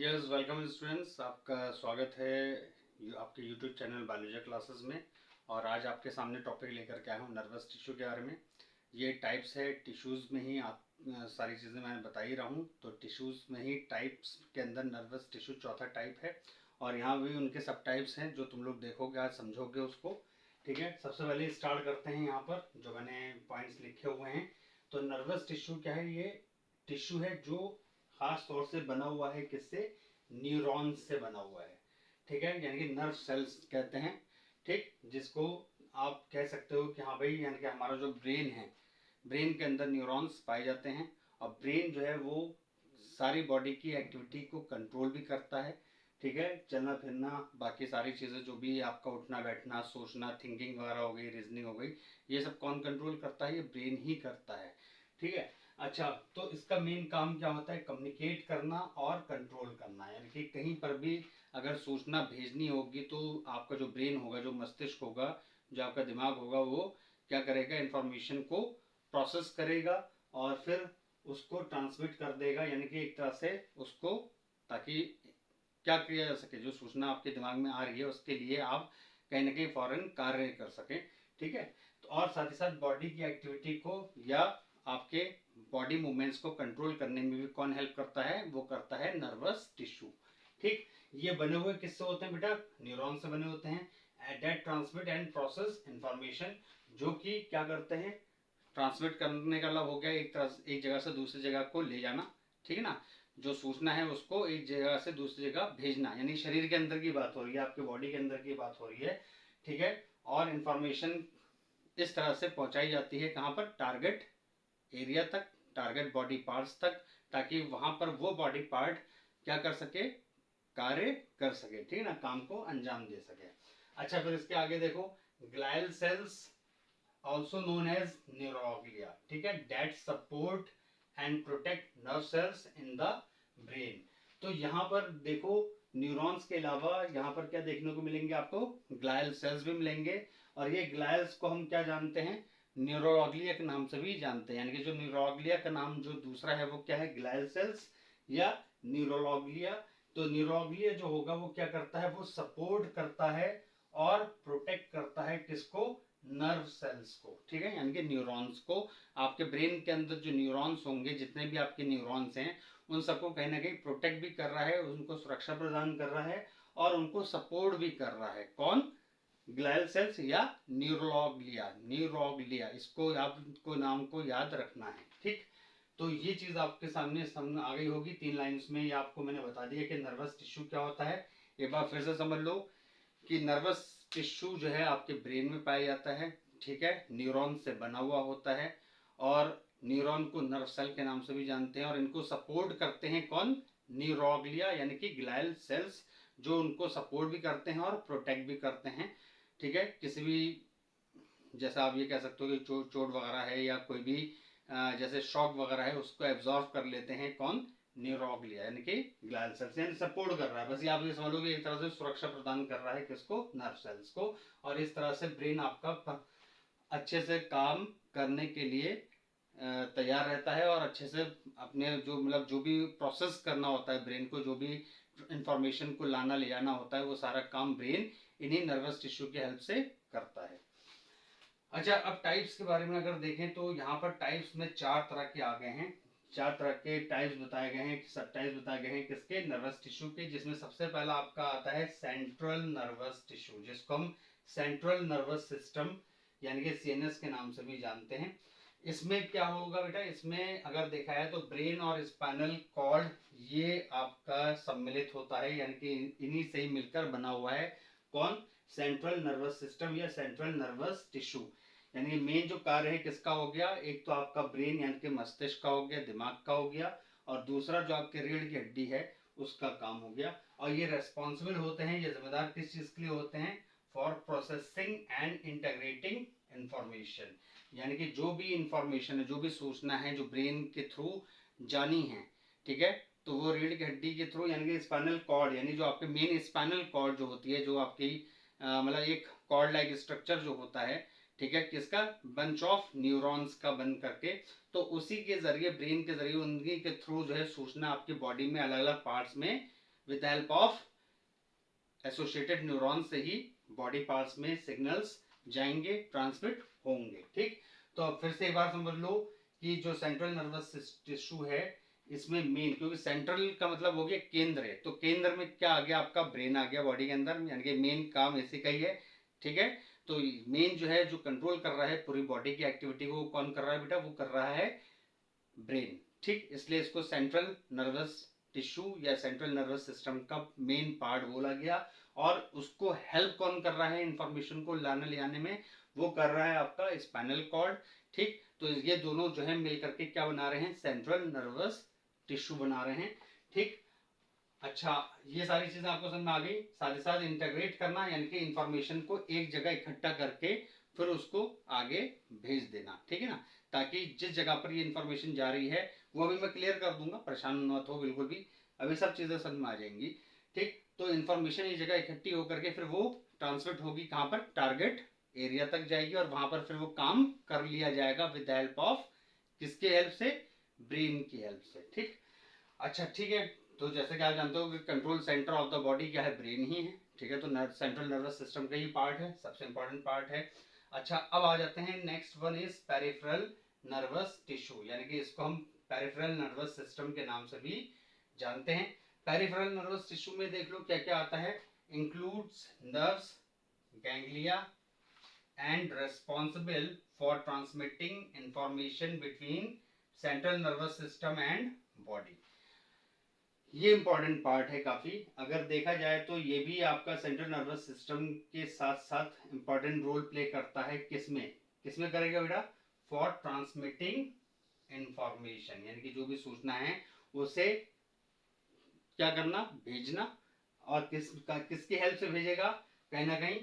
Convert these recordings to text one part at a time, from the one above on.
Yes welcome students, आपका स्वागत है आपके यूट्यूब चैनल बायोलॉजी क्लासेस में। और आज आपके सामने टॉपिक लेकर के आया हूँ नर्वस टिश्यू के बारे में। ये टाइप्स है टिश्यूज़ में ही आप सारी चीज़ें मैं बता ही रहा हूँ। तो टिश्यूज़ में ही टाइप्स के अंदर नर्वस टिश्यू चौथा टाइप है और यहाँ भी उनके सब टाइप्स हैं जो तुम लोग देखोगे, आज समझोगे उसको। ठीक है, सबसे पहले स्टार्ट करते हैं यहाँ पर जो मैंने पॉइंट्स लिखे हुए हैं। तो नर्वस टिश्यू क्या है? ये टिश्यू है जो खास तौर से बना हुआ है किससे? न्यूरॉन्स से बना हुआ है। ठीक है, यानी कि नर्व सेल्स कहते हैं। ठीक, जिसको आप कह सकते हो कि हाँ भाई, यानी कि हमारा जो ब्रेन है, ब्रेन के अंदर न्यूरॉन्स पाए जाते हैं। और ब्रेन जो है वो सारी बॉडी की एक्टिविटी को कंट्रोल भी करता है। ठीक है, चलना फिरना, बाकी सारी चीज़ें जो भी आपका उठना बैठना, सोचना, थिंकिंग वगैरह हो गई, रीजनिंग हो गई, ये सब कौन कंट्रोल करता है? ये ब्रेन ही करता है। ठीक है, अच्छा, तो इसका मेन काम क्या होता है? कम्युनिकेट करना और कंट्रोल करना। यानी कि कहीं पर भी अगर सूचना भेजनी होगी तो आपका जो ब्रेन होगा, जो मस्तिष्क होगा, जो आपका दिमाग होगा, वो क्या करेगा? इंफॉर्मेशन को प्रोसेस करेगा और फिर उसको ट्रांसमिट कर देगा। यानी कि एक तरह से उसको, ताकि क्या किया जा सके, जो सूचना आपके दिमाग में आ रही है उसके लिए आप कहीं ना कहीं फौरन कार्य कर सकें। ठीक है, तो और साथ ही साथ बॉडी की एक्टिविटी को या आपके बॉडी मूवमेंट्स को कंट्रोल करने में भी कौन हेल्प करता है? वो करता है नर्वस टिश्यू। ठीक, ये बने हुए किससे होते हैं बेटा? न्यूरॉन से बने होते हैं। That transmit and process information, जो कि क्या करते हैं? ट्रांसमिट करने का मतलब हो गया एक तरह, एक जगह से दूसरी जगह को ले जाना। ठीक है ना, जो सूचना है उसको एक जगह से दूसरी जगह भेजना, यानी शरीर के अंदर की बात हो रही है, आपके बॉडी के अंदर की बात हो रही है। ठीक है, और इंफॉर्मेशन इस तरह से पहुंचाई जाती है कहाँ पर? टारगेट एरिया तक, टारगेट बॉडी पार्ट्स तक, ताकि वहां पर वो बॉडी पार्ट क्या कर सके? कार्य कर सके। ठीक है ना, काम को अंजाम दे सके। अच्छा, फिर इसके आगे देखो, glial cells also known as neuroglia, ठीक है, that support and protect nerve cells in the brain। तो यहाँ पर देखो, न्यूरॉन्स के अलावा यहाँ पर क्या देखने को मिलेंगे आपको? ग्लायल सेल्स भी मिलेंगे। और ये ग्लायल्स को हम क्या जानते हैं? न्यूरोग्लिया के नाम से भी जानते हैं। यानी कि जो न्यूरोग्लिया का नाम जो दूसरा है वो क्या है? ग्लायल सेल्स या न्यूरोग्लिया। तो न्यूरोग्लिया जो होगा वो क्या करता है? वो सपोर्ट करता है और प्रोटेक्ट करता है किसको? नर्व सेल्स को। ठीक है, यानी कि न्यूरॉन्स को। आपके ब्रेन के अंदर जो न्यूरॉन्स होंगे, जितने भी आपके न्यूरॉन्स हैं, उन सबको कहीं ना कहीं प्रोटेक्ट भी कर रहा है, उनको सुरक्षा प्रदान कर रहा है और उनको सपोर्ट भी कर रहा है। कौन? ग्लायल सेल्स या न्यूरोग्लिया। न्यूरोग्लिया, इसको आपको नाम को याद रखना है। ठीक, तो ये चीज आपके सामने आ गई होगी 3 लाइन्स में। ये आपको मैंने बता दिया कि नर्वस टिश्यू क्या होता है। एक बार फिर से समझ लो कि नर्वस टिश्यू जो है आपके ब्रेन में पाया जाता है। ठीक है, न्यूरॉन से बना हुआ होता है और न्यूरॉन को नर्व सेल के नाम से भी जानते हैं। और इनको सपोर्ट करते हैं कौन? न्यूरोग्लिया, यानी कि ग्लायल सेल्स, जो उनको सपोर्ट भी करते हैं और प्रोटेक्ट भी करते हैं। ठीक है, किसी भी, जैसा आप ये कह सकते हो कि चोट वगैरह है या कोई भी जैसे शॉक वगैरह है, उसको एब्जॉर्व कर लेते हैं कौन? न्यूरोग्लिया, यानी कि ग्लायल सेल्स, यानी सपोर्ट कर रहा है। बस ये आप ये समझ लो कि एक तरह से सुरक्षा प्रदान कर रहा है किसको? नर्व सेल्स को। और इस तरह से ब्रेन आपका अच्छे से काम करने के लिए तैयार रहता है और अच्छे से अपने जो मतलब जो भी प्रोसेस करना होता है ब्रेन को, जो भी इंफॉर्मेशन को लाना ले जाना होता है, वो सारा काम ब्रेन इन्हीं नर्वस टिश्यू की हेल्प से करता है। अच्छा, अब टाइप्स के बारे में अगर देखें तो यहाँ पर टाइप्स में 4 तरह के आ गए हैं। 4 तरह के टाइप्स बताए गए हैं, सब टाइप्स बताए गए हैं किसके? नर्वस टिश्यू के। जिसमें सबसे पहला आपका आता है सेंट्रल नर्वस टिश्यू, जिसको हम सेंट्रल नर्वस सिस्टम यानी कि सीएनएस के नाम से भी जानते हैं। इसमें क्या होगा बेटा? इसमें अगर देखा है तो ब्रेन और स्पाइनल कॉर्ड ये आपका सम्मिलित होता है, यानी कि इन्हीं से ही मिलकर बना हुआ है कौन? सेंट्रल नर्वस सिस्टम या सेंट्रल नर्वस टिश्यू। यानी मेन जो कार्य है किसका हो गया? एक तो आपका ब्रेन यानी कि मस्तिष्क का हो गया, दिमाग का हो गया, और दूसरा जो आपके रीढ़ की हड्डी है उसका काम हो गया। और ये रेस्पॉन्सिबल होते हैं, ये जिम्मेदार किस चीज के लिए होते हैं? For processing and integrating information. यानी कि जो भी इंफॉर्मेशन है, जो भी सूचना है जो ब्रेन के थ्रू जानी है, ठीक है, तो वो रीढ़ की हड्डी के थ्रू, यानी कि स्पाइनल कॉर्ड, यानी जो आपके मेन स्पाइनल कॉर्ड जो होती है, जो आपकी मतलब एक कॉर्ड लाइक स्ट्रक्चर जो होता है, ठीक है, किसका? बंच ऑफ न्यूरॉन्स का बन करके, तो उसी के जरिए, ब्रेन के जरिए, उन्हीं के थ्रू जो है सूचना आपकी बॉडी में अलग अलग पार्ट्स में with help of associated neuron से ही बॉडी पार्ट्स में सिग्नल्स जाएंगे, ट्रांसमिट होंगे। ठीक, तो अब फिर से एक बार समझ लो कि जो सेंट्रल नर्वस टिश्यू है इसमें मेन, क्योंकि सेंट्रल का मतलब हो गया केंद्र है, तो केंद्र में क्या आ गया, आपका ब्रेन आ गया बॉडी के अंदर, यानी कि मेन काम इसी का ही है। ठीक है, तो मेन जो है जो कंट्रोल कर रहा है पूरी बॉडी की एक्टिविटी को, कौन कर रहा है बेटा, वो कर रहा है ब्रेन। ठीक, इसलिए इसको सेंट्रल नर्वस टिश्यू या सेंट्रल नर्वस सिस्टम का मेन पार्ट बोला गया। और उसको हेल्प कौन कर रहा है इंफॉर्मेशन को लाने ले आने में, वो कर रहा है आपका स्पाइनल कॉर्ड। ठीक, तो ये दोनों जो है मिल करके क्या बना रहे हैं, सेंट्रल नर्वस टिश्यू बना रहे हैं। ठीक, अच्छा, ये सारी चीजें आपको समझ में आ गई। साथ ही साथ इंटीग्रेट करना, यानी कि इंफॉर्मेशन को एक जगह इकट्ठा करके फिर उसको आगे भेज देना। ठीक है ना, ताकि जिस जगह पर ये इंफॉर्मेशन जा रही है वो अभी मैं क्लियर कर दूंगा, परेशान मत हो बिल्कुल भी, अभी सब चीजें समझ में आ जाएंगी। ठीक, तो इंफॉर्मेशन एक जगह इकट्ठी होकर के फिर वो ट्रांसमिट होगी कहाँ पर, टारगेट एरिया तक जाएगी, और वहां पर फिर वो काम कर लिया जाएगा विद हेल्प ऑफ, किसके हेल्प से, ब्रेन की हेल्प से। ठीक, अच्छा ठीक है, तो जैसे कि आप जानते हो कि control centre of the body क्या है, ब्रेन ही है। ठीक है, तो सेंट्रल नर्वस सिस्टम का ही पार्ट है, सबसे इंपॉर्टेंट पार्ट है। अच्छा, अब आ जाते हैं next one is peripheral nervous tissue, यानी कि इसको हम पेरिफेरल नर्वस सिस्टम के नाम से भी जानते हैं। पेरिफेरल नर्वस टिश्यू में देख लो क्या क्या आता है, includes nerves, ganglia and responsible for transmitting information between central nervous system and body. ये इंपॉर्टेंट पार्ट है काफी, अगर देखा जाए तो ये भी आपका सेंट्रल नर्वस सिस्टम के साथ साथ इंपॉर्टेंट रोल प्ले करता है। किसमें किसमें करेगा बेटा, फॉर ट्रांसमिटिंग इंफॉर्मेशन, यानी कि जो भी सूचना है उसे क्या करना, भेजना। और किसकी हेल्प से भेजेगा, कहीं ना कहीं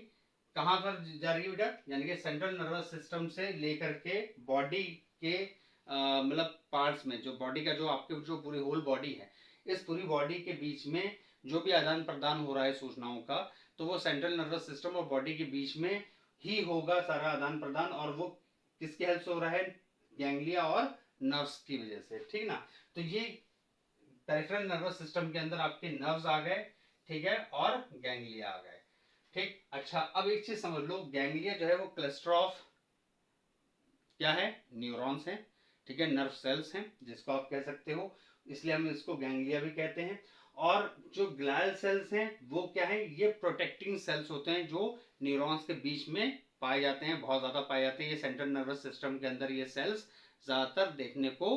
कहां पर जा रही है बेटा, यानी कि सेंट्रल नर्वस सिस्टम से लेकर के बॉडी के मतलब पार्ट्स में, जो बॉडी का जो आपके जो पूरी होल बॉडी है, इस पूरी बॉडी के बीच में जो भी आदान प्रदान हो रहा है सूचनाओं का, तो वो सेंट्रल नर्वस सिस्टम और बॉडी के बीच में ही होगा सारा आदान प्रदान। और वो किसकी हेल्प से हो रहा है, गैंग्लिया और नर्व्स की वजह से। ठीक ना, तो ये पेरिफेरल नर्वस सिस्टम के अंदर आपके नर्व्स आ गए, ठीक है, और गैंग्लिया आ गए। ठीक, अच्छा अब एक चीज समझ लो, गैंग्लिया जो है वो क्लस्टर ऑफ क्या है, न्यूरॉन्स हैं। ठीक है, नर्व सेल्स हैं जिसको आप कह सकते हो, इसलिए हम इसको गैंग्लिया भी कहते हैं। और जो ग्लायल सेल्स हैं वो क्या है, ये प्रोटेक्टिंग सेल्स होते हैं जो न्यूरॉन्स के बीच में पाए जाते हैं, बहुत ज्यादा पाए जाते हैं। ये सेंट्रल नर्वस सिस्टम के अंदर ये सेल्स ज्यादातर देखने को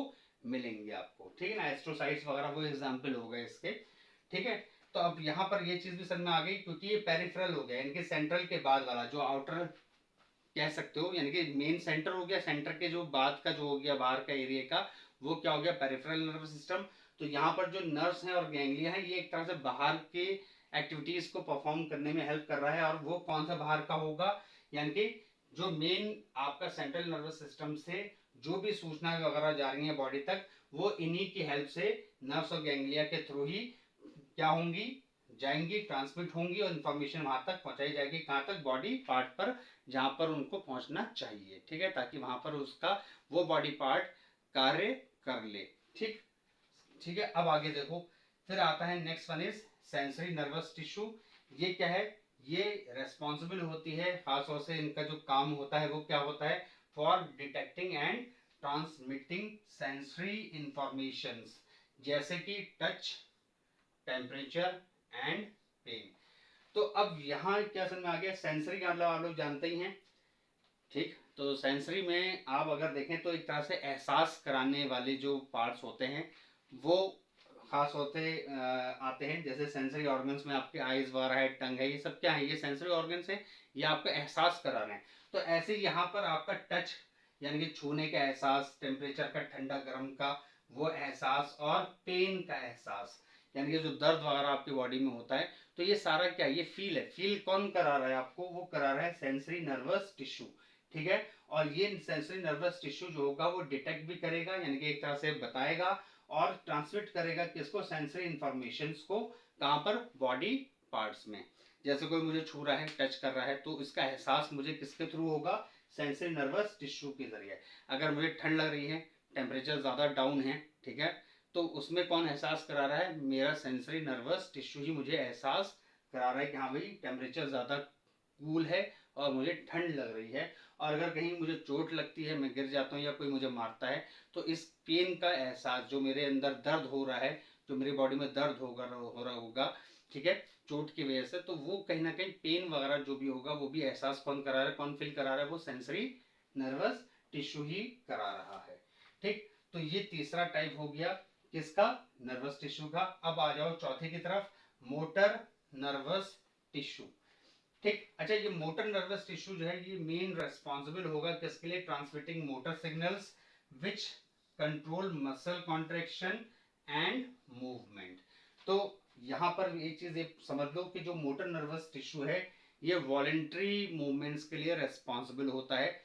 मिलेंगे आपको। ठीक है ना, एस्ट्रोसाइट्स वगैरह वो एग्जाम्पल हो गए इसके। ठीक है, तो अब यहाँ पर ये चीज भी समझ में आ गई, क्योंकि ये पेरिफेरल हो गया, इनके सेंट्रल के बाद वाला जो आउटर कह सकते हो, यानी कि मेन सेंटर हो गया, सेंटर के जो बाद का जो हो गया बाहर का एरिया का, वो क्या हो गया, पेरिफेरल नर्वस सिस्टम। तो यहाँ पर जो नर्व्स हैं और गैंग्लिया है, ये एक तरह से बाहर के एक्टिविटीज को परफॉर्म करने में हेल्प कर रहा है। और वो कौन सा बाहर का होगा, यानी कि जो मेन आपका सेंट्रल नर्वस सिस्टम से जो भी सूचना वगैरह जा रही है बॉडी तक, वो इन्हीं की हेल्प से नर्व्स और गैंग्लिया के थ्रू ही क्या होंगी, जाएंगी, ट्रांसमिट होंगी, और इन्फॉर्मेशन वहां तक पहुंचाई जाएगी, कहां तक, बॉडी पार्ट पर जहां पर उनको पहुंचना चाहिए। ठीक है, ताकि वहां पर उसका वो बॉडी पार्ट कार्य कर ले। ठीक, ठीक है, अब आगे देखो, फिर आता है next one is sensory nervous tissue. ये क्या है, ये रेस्पॉन्सिबल होती है, खासतौर से इनका जो काम होता है वो क्या होता है, for detecting and transmitting sensory information, जैसे कि टच, टेम्परेचर एंड पेन। तो अब यहाँ क्या समझ में आ गया, सेंसरी का मतलब आप लोग जानते ही हैं। ठीक, तो सेंसरी में आप अगर देखें तो एक तरह से एहसास कराने वाले जो पार्ट्स होते हैं वो खास होते आते हैं। जैसे सेंसरी ऑर्गन्स में आपके आईज वगैरह है, टंग है, ये सब क्या है, ये सेंसरी ऑर्गन्स है, ये आपका एहसास करा रहे हैं। तो ऐसे यहाँ पर आपका टच, यानी कि छूने का एहसास, टेम्परेचर का, ठंडा गर्म का वो एहसास, और पेन का एहसास, यानी कि जो दर्द वगैरह आपकी बॉडी में होता है, तो ये सारा क्या, ये फील है। फील कौन करा रहा है आपको, वो करा रहा है सेंसरी नर्वस टिश्यू। ठीक है, और ये सेंसरी नर्वस टिश्यू जो होगा वो डिटेक्ट भी करेगा, यानी कि एक तरह से बताएगा और ट्रांसमिट करेगा किसको, सेंसरी इंफॉर्मेशंस को, कहां पर, बॉडी पार्ट्स में। जैसे कोई मुझे छू रहा है, टच कर रहा है, तो इसका एहसास मुझे किसके थ्रू होगा, सेंसरी नर्वस टिश्यू के जरिए। अगर मुझे ठंड लग रही है, टेम्परेचर ज्यादा डाउन है, ठीक है, तो उसमें कौन एहसास करा रहा है? मेरा सेंसरी नर्वस टिश्यू ही मुझे एहसास करा रहा है कि हाँ भाई टेम्परेचर ज़्यादा कूल है और मुझे ठंड लग रही है। और अगर कहीं मुझे चोट लगती है, मैं गिर जाता हूँ या कोई मुझे मारता है, तो इस पेन का एहसास, जो मेरे अंदर दर्द हो रहा है, जो मेरी बॉडी में दर्द हो रहा होगा, ठीक है, चोट की वजह से, तो वो कहीं ना कहीं पेन वगैरह जो भी होगा वो भी एहसास कौन करा रहा है, कौन फील करा रहा है? वो सेंसरी नर्वस टिश्यू ही करा रहा है। ठीक, तो ये तीसरा टाइप हो गया किसका? नर्वस टिश्यू का। अब आ जाओ चौथे की तरफ, मोटर नर्वस टिश्यू। ठीक, अच्छा, ये मोटर नर्वस टिश्यू जो है ये मेन रेस्पॉन्सिबल होगा किसके लिए? Transmitting motor signals which control muscle contraction and movement. तो यहां पर एक चीज ये समझ लो कि जो मोटर नर्वस टिश्यू है ये वॉलेंट्री मूवमेंट्स के लिए रेस्पॉन्सिबल होता है।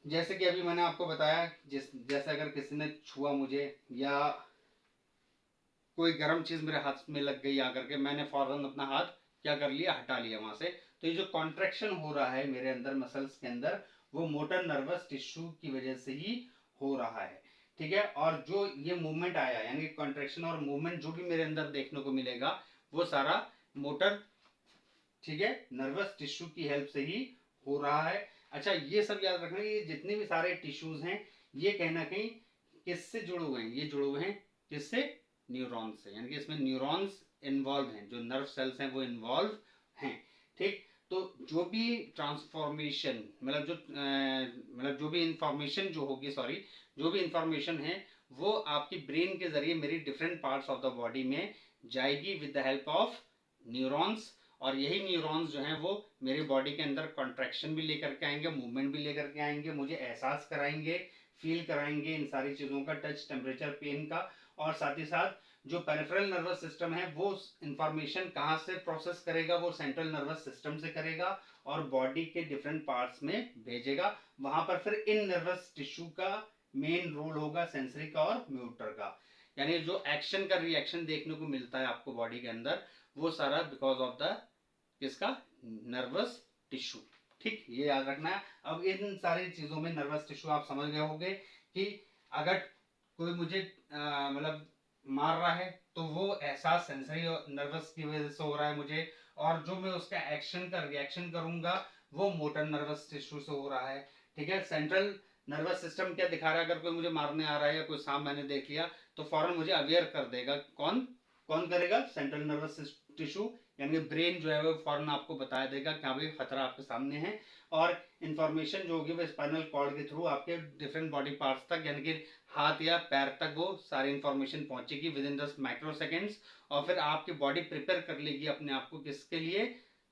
जैसे कि अभी मैंने आपको बताया, जैसे अगर किसी ने छुआ मुझे या कोई गर्म चीज मेरे हाथ में लग गई आकर के, मैंने फौरन अपना हाथ क्या कर लिया? हटा लिया वहां से। तो ये जो कॉन्ट्रेक्शन हो रहा है मेरे अंदर मसल्स के अंदर, वो मोटर नर्वस टिश्यू की वजह से ही हो रहा है। ठीक है, और जो ये मूवमेंट आया, यानी कॉन्ट्रेक्शन और मूवमेंट जो भी मेरे अंदर देखने को मिलेगा, वो सारा मोटर, ठीक है, नर्वस टिश्यू की हेल्प से ही हो रहा है। अच्छा, ये सब याद रखना, ये जितने भी सारे टिश्यूज हैं ये कहीं ना कहीं किससे जुड़े हुए हैं? ये जुड़े हुए हैं किससे? न्यूरॉन से, यानी कि इसमें न्यूरॉन्स इन्वॉल्व हैं, जो नर्व सेल्स हैं वो इन्वॉल्व हैं। ठीक, तो जो भी ट्रांसफॉर्मेशन, मतलब जो भी इंफॉर्मेशन जो होगी, सॉरी, जो भी इंफॉर्मेशन है वो आपकी ब्रेन के जरिए मेरी different parts of the body में जाएगी with the help of neurons. और यही न्यूरॉन्स जो हैं वो मेरी बॉडी के अंदर कॉन्ट्रैक्शन भी लेकर के आएंगे, मूवमेंट भी लेकर के आएंगे, मुझे एहसास कराएंगे, फील कराएंगे इन सारी चीज़ों का, टच, टेम्परेचर, पेन का। और साथ ही साथ जो पेरिफेरल नर्वस सिस्टम है वो इंफॉर्मेशन कहाँ से प्रोसेस करेगा? वो सेंट्रल नर्वस सिस्टम से करेगा और बॉडी के डिफरेंट पार्ट्स में भेजेगा। वहां पर फिर इन नर्वस टिश्यू का मेन रोल होगा, सेंसरी का और मोटर का। यानी जो एक्शन का रिएक्शन देखने को मिलता है आपको बॉडी के अंदर, वो सारा बिकॉज ऑफ द किसका? Nervous tissue. ठीक, ये याद रखना है। अब इन सारी चीजों में नर्वस टिश्यू आप समझ गए होंगे कि अगर कोई मुझे मतलब मार रहा है तो वो एहसास सेंसरी नर्वस की वजह से हो रहा है मुझे, और जो मैं उसका एक्शन का रिएक्शन करूंगा वो मोटर नर्वस टिश्यू से हो रहा है। ठीक है, सेंट्रल नर्वस सिस्टम क्या दिखा रहा है? अगर कोई मुझे मारने आ रहा है या कोई सांप मैंने देख लिया तो फौरन मुझे अवेयर कर देगा। कौन कौन करेगा? सेंट्रल नर्वस टिश्यू, यानी ब्रेन जो है वो फौरन आपको बता देगा कि हाँ भाई खतरा आपके सामने है। और इंफॉर्मेशन जो होगी वो स्पाइनल कॉर्ड के थ्रू आपके डिफरेंट बॉडी पार्ट्स तक, यानी कि हाथ या पैर तक वो सारी इंफॉर्मेशन पहुंचेगी विद इन 10 माइक्रो सेकेंड्स। और फिर आपकी बॉडी प्रिपेयर कर लेगी अपने आप को किसके लिए?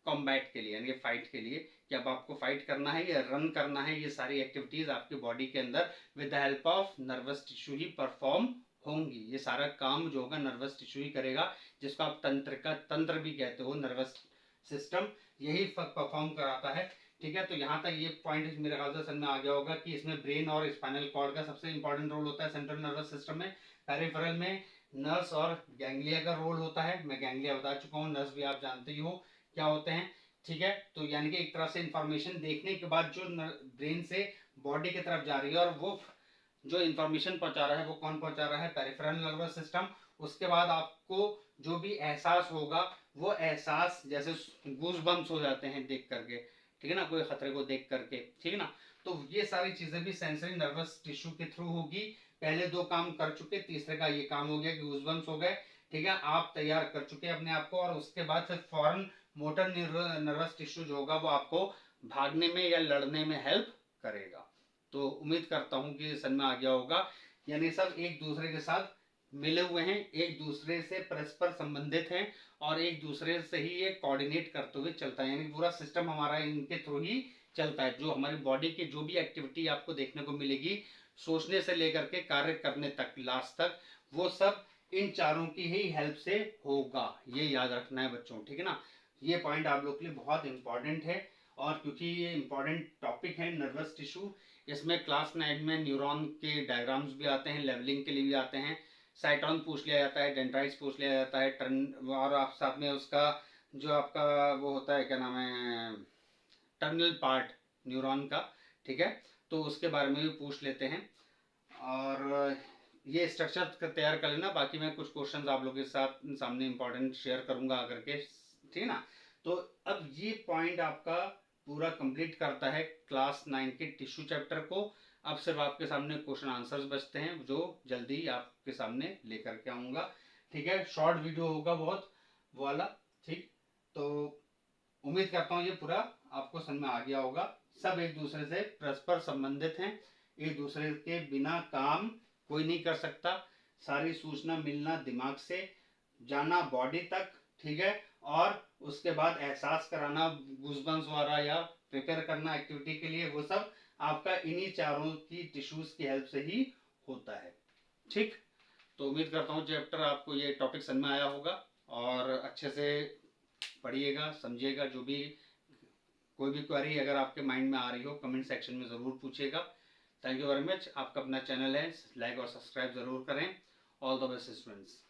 कॉम्बैट के लिए, यानी फाइट के लिए, कि अब आपको फाइट करना है या रन करना है। ये सारी एक्टिविटीज आपकी बॉडी के अंदर with the help of nervous tissue he perform होंगी। ये सारा काम जो होगा नर्वस टिश्यू ही करेगा, जिसको आप तंत्र का तंत्र भी कहते हो। नर्वस सिस्टम यही परफॉर्म कराता है। ठीक है, तो यहाँ तक ये पॉइंट मेरे ख्याल से समझ में आ गया होगा कि इसमें ब्रेन और स्पाइनल कॉर्ड का सबसे इंपॉर्टेंट रोल होता है सेंट्रल नर्वस सिस्टम में। पेरिफेरल में नर्व्स और गैंग्लिया का रोल होता है। मैं गैंग्लिया बता चुका हूँ, नर्व्स भी आप जानते ही हो क्या होते हैं। ठीक है, तो यानी कि एक तरह से इंफॉर्मेशन देखने के बाद जो ब्रेन से बॉडी की तरफ जा रही है, और वो जो इंफॉर्मेशन पहुंचा रहा है वो कौन पहुंचा रहा है? Peripheral nervous system. उसके बाद आपको जो भी एहसास होगा वो एहसास जैसे गूज बम्स हो जाते हैं देख करके, ठीक है ना, कोई खतरे को देख करके, ठीक है ना। तो ये सारी चीजें भी सेंसरी नर्वस टिश्यू के थ्रू होगी। पहले दो काम कर चुके, तीसरे का ये काम हो गया कि गूज बम्स हो गए। ठीक है, आप तैयार कर चुके अपने आप को, और उसके बाद फिर फौरन मोटर नर्वस टिश्यू जो होगा वो आपको भागने में या लड़ने में हेल्प करेगा। तो उम्मीद करता हूँ कि समझ में आ गया होगा। यानी सब एक दूसरे के साथ मिले हुए हैं, एक दूसरे से परस्पर संबंधित हैं, और एक दूसरे से ही ये कोऑर्डिनेट करते हुए चलता है। यानी पूरा सिस्टम हमारा इनके थ्रू ही चलता है। जो हमारी बॉडी की जो भी एक्टिविटी आपको देखने को मिलेगी, सोचने से लेकर के कार्य करने तक, लास्ट तक, वो सब इन चारों की ही हेल्प से होगा। ये याद रखना है बच्चों, ठीक है ना। ये पॉइंट आप लोग के लिए बहुत इंपॉर्टेंट है। और क्योंकि ये इंपॉर्टेंट टॉपिक है नर्वस टिश्यू, इसमें क्लास 9 में न्यूरॉन के डायग्राम्स भी आते हैं, लेवलिंग के लिए भी आते हैं, साइटॉन पूछ लिया जाता है, डेंड्राइट्स पूछ लिया जाता है, टर्न, और आप साथ में उसका जो आपका वो होता है, क्या नाम है, टर्मिनल पार्ट न्यूरॉन का, ठीक है, तो उसके बारे में भी पूछ लेते हैं। और ये स्ट्रक्चर तैयार कर लेना, बाकी मैं कुछ क्वेश्चंस आप लोगों के साथ सामने इंपॉर्टेंट शेयर करूंगा आकर के, ठीक है ना। तो अब ये पॉइंट आपका पूरा कंप्लीट करता है क्लास 9 के टिश्यू चैप्टर को। अब सिर्फ आपके सामने क्वेश्चन आंसर्स बचते हैं जो जल्दी आपके सामने लेकर के आऊंगा, ठीक है। शॉर्ट वीडियो होगा बहुत वो वाला, ठीक। तो उम्मीद करता हूँ ये पूरा आपको समझ में आ गया होगा। सब एक दूसरे से परस्पर संबंधित हैं, एक दूसरे के बिना काम कोई नहीं कर सकता। सारी सूचना मिलना दिमाग से, जाना बॉडी तक, ठीक है। और उसके बाद एहसास कराना गूजबम्स वाला या प्रिपेयर करना एक्टिविटी के लिए, वो सब आपका इन्हीं चारों की टिश्यूज की हेल्प से ही होता है, ठीक। तो उम्मीद करता हूँ चैप्टर आपको ये टॉपिक समझ में आया होगा, और अच्छे से पढ़िएगा, समझिएगा। जो भी कोई भी क्वेरी अगर आपके माइंड में आ रही हो कमेंट सेक्शन में ज़रूर पूछिएगा। Thank you very much. आपका अपना चैनल है, लाइक और सब्सक्राइब ज़रूर करें। All the best students.